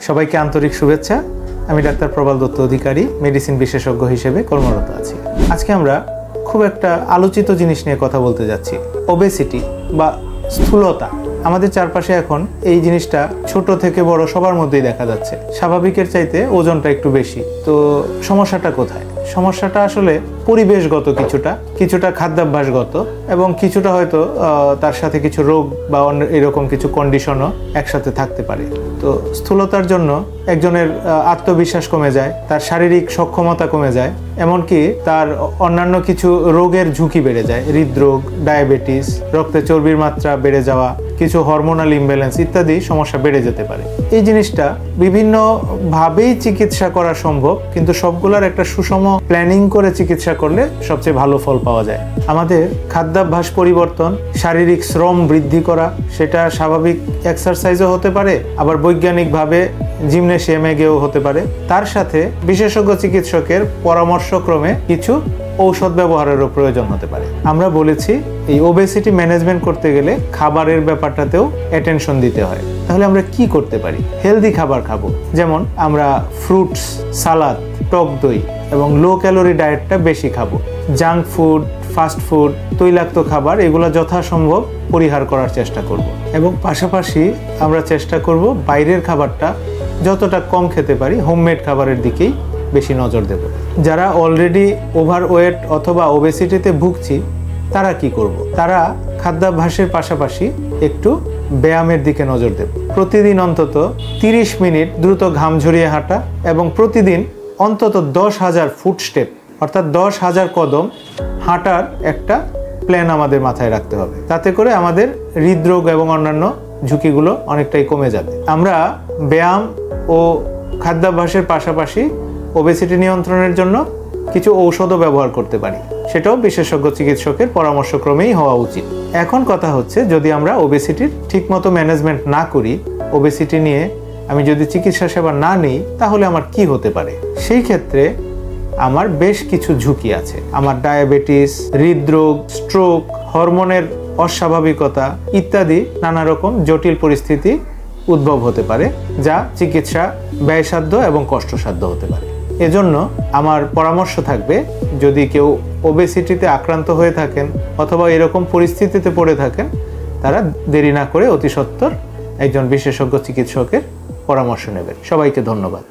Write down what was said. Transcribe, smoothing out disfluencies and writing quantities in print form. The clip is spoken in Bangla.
সবাইকে আন্তরিক শুভেচ্ছা। আমি ডাক্তার প্রবাল দত্ত অধিকারী, মেডিসিন বিশেষজ্ঞ হিসেবে কর্মরত আছি। আজকে আমরা খুব একটা আলোচিত জিনিস নিয়ে কথা বলতে যাচ্ছি, ওবেসিটি বা স্থূলতা। আমাদের চারপাশে এখন এই জিনিসটা ছোট থেকে বড় সবার মধ্যেই দেখা যাচ্ছে। স্বাভাবিকের চাইতে ওজনটা একটু বেশি। তো সমস্যাটা কোথায়? সমস্যাটা আসলে পরিবেশগত, কিছুটা খাদ্যাভ্যাসগত এবং কিছুটা হয়তো তার সাথে কিছু রোগ বা এরকম কিছু কন্ডিশনও একসাথে থাকতে পারে। তো স্থূলতার জন্য একজনের আত্মবিশ্বাস কমে যায়, তার শারীরিক সক্ষমতা কমে যায়, এমনকি তার অন্যান্য কিছু রোগের ঝুঁকি বেড়ে যায়। হৃদরোগ, ডায়াবেটিস, রক্তে চর্বির মাত্রা বেড়ে যাওয়া, কিছু হরমোনাল ইমব্যালেন্স ইত্যাদি সমস্যা বেড়ে যেতে পারে। এই জিনিসটা বিভিন্নভাবেই চিকিৎসা করা সম্ভব, কিন্তু সবগুলোর একটা সুষম প্ল্যানিং করে চিকিৎসা করলে সবচেয়ে ভালো ফল পাওয়া যায়। আমাদের খাদ্যাভ্যাস পরিবর্তন, শারীরিক শ্রম বৃদ্ধি করা, সেটা স্বাভাবিক এক্সারসাইজও হতে পারে, আবার বৈজ্ঞানিকভাবে জিমনেশিয়ামে গিয়েও হতে পারে। তার সাথে বিশেষজ্ঞ চিকিৎসকের পরামর্শক্রমে কিছু ঔষধ ব্যবহারেরও প্রয়োজন হতে পারে। আমরা বলেছি এই ওবেসিটি ম্যানেজমেন্ট করতে গেলে খাবারের ব্যাপারটাতেও অ্যাটেনশন দিতে হয়। তাহলে আমরা কি করতে পারি? হেলদি খাবার খাবো, যেমন আমরা ফ্রুটস, সালাদ, টক দই এবং লো ক্যালোরি ডায়েটটা বেশি খাবো। জাঙ্ক ফুড, ফাস্ট ফুড, তৈলাক্ত খাবার এগুলো যথাসম্ভব পরিহার করার চেষ্টা করব। এবং পাশাপাশি আমরা চেষ্টা করব বাইরের খাবারটা যতটা কম খেতে পারি, হোমমেড খাবারের দিকেই বেশি নজর দেব। যারা অলরেডি ওভারওয়েট অথবা ওবেসিটিতে ভুগছি তারা কি করব? তারা খাদ্যাভ্যাসের পাশাপাশি একটু ব্যায়ামের দিকে নজর দেব। প্রতিদিন অন্তত 30 মিনিট দ্রুত ঘাম ঝরিয়ে হাঁটা এবং প্রতিদিন অন্তত 10,000 ফুট স্টেপ অর্থাৎ 10,000 কদম হাঁটার একটা প্ল্যান আমাদের মাথায় রাখতে হবে। তাতে করে আমাদের হৃদরোগ এবং অন্যান্য ঝুঁকিগুলো অনেকটাই কমে যাবে। আমরা ব্যায়াম ও খাদ্যাভ্যাসের পাশাপাশি ওবেসিটি নিয়ন্ত্রণের জন্য কিছু ঔষধও ব্যবহার করতে পারি, সেটাও বিশেষজ্ঞ চিকিৎসকের পরামর্শক্রমেই হওয়া উচিত। এখন কথা হচ্ছে, যদি আমরা ওবেসিটির ঠিকমতো ম্যানেজমেন্ট না করি, ওবেসিটি নিয়ে আমি যদি চিকিৎসা সেবা না নিই, তাহলে আমার কি হতে পারে? সেই ক্ষেত্রে আমার বেশ কিছু ঝুঁকি আছে। আমার ডায়াবেটিস, হৃদরোগ, স্ট্রোক, হরমোনের অস্বাভাবিকতা ইত্যাদি নানা রকম জটিল পরিস্থিতি উদ্ভব হতে পারে, যা চিকিৎসা ব্যয়সাধ্য এবং কষ্টসাধ্য হতে পারে। এজন্য আমার পরামর্শ থাকবে, যদি কেউ ওবেসিটিতে আক্রান্ত হয়ে থাকেন অথবা এরকম পরিস্থিতিতে পড়ে থাকেন, তারা দেরি না করে অতি সত্বর একজন বিশেষজ্ঞ চিকিৎসকের পরামর্শ নেবেন। সবাইকে ধন্যবাদ।